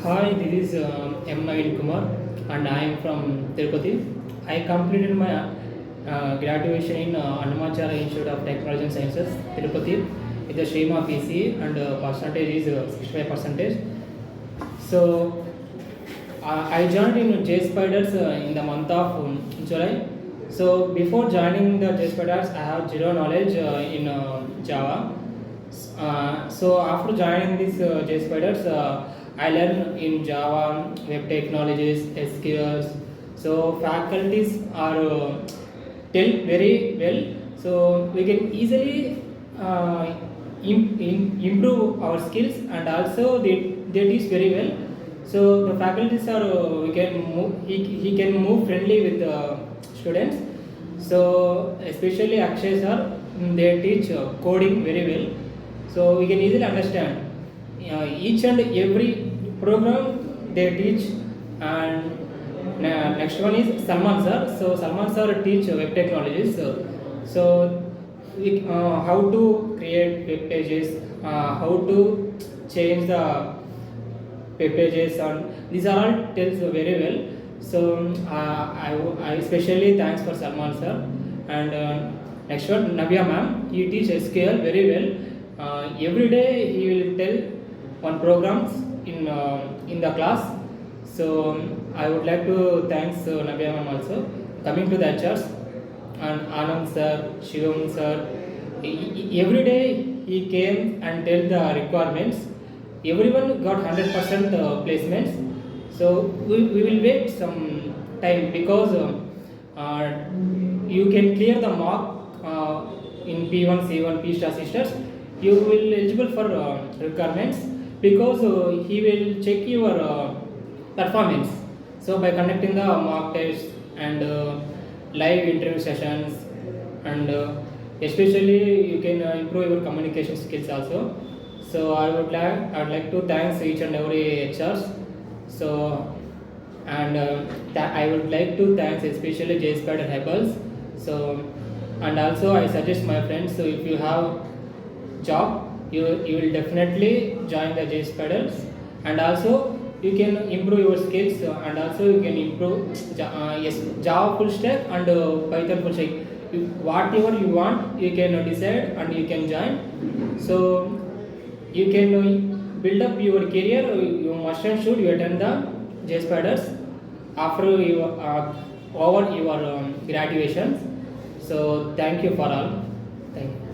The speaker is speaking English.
Hi, this is NAVEEN Kumar, and I am from Tirupati. I completed my graduation in Annamachala Institute of Technology and Sciences, Tirupati, with the stream of ECE, and percentage is 65%. So I joined in JSpiders in the month of July. So before joining the JSpiders, I have zero knowledge in Java. So after joining this JSpiders, I learned in Java, web technologies, SQLs. So faculties are tell very well. So we can easily improve our skills, and also they teach very well. So the faculties are we can move, he can move friendly with the students. So especially Akshay sir, they teach coding very well, so we can easily understand each and every program they teach. And next one is Salman sir. So Salman sir teach web technologies. So how to create web pages, how to change the web pages, and these are all tells very well. So I especially thanks for Salman sir. And next one, Navya ma'am, he teach SQL very well. Every day he will tell one programs in the class. So I would like to thanks Navya ma'am also. Coming to the HRs, and Anand sir, Shivam sir, every day he came and tell the requirements. Everyone got 100% placements. So we will wait some time, because you can clear the mark in P1, C1, P star sisters. You will eligible for requirements, because he will check your performance. So by conducting the mock tests and live interview sessions, and especially you can improve your communication skills also. So I would like to thanks each and every HRs. So and I would like to thanks especially JSpiders Hebbals. So and also I suggest my friends, so if you have job, you will definitely join the JSpiders. And also you can improve your skills, and also you can improve yes, Java full stack and Python full stack. Whatever you want, you can decide and you can join. So you can build up your career. You must and should you attend the JSpiders after you over your graduations. So thank you for all. Thank you.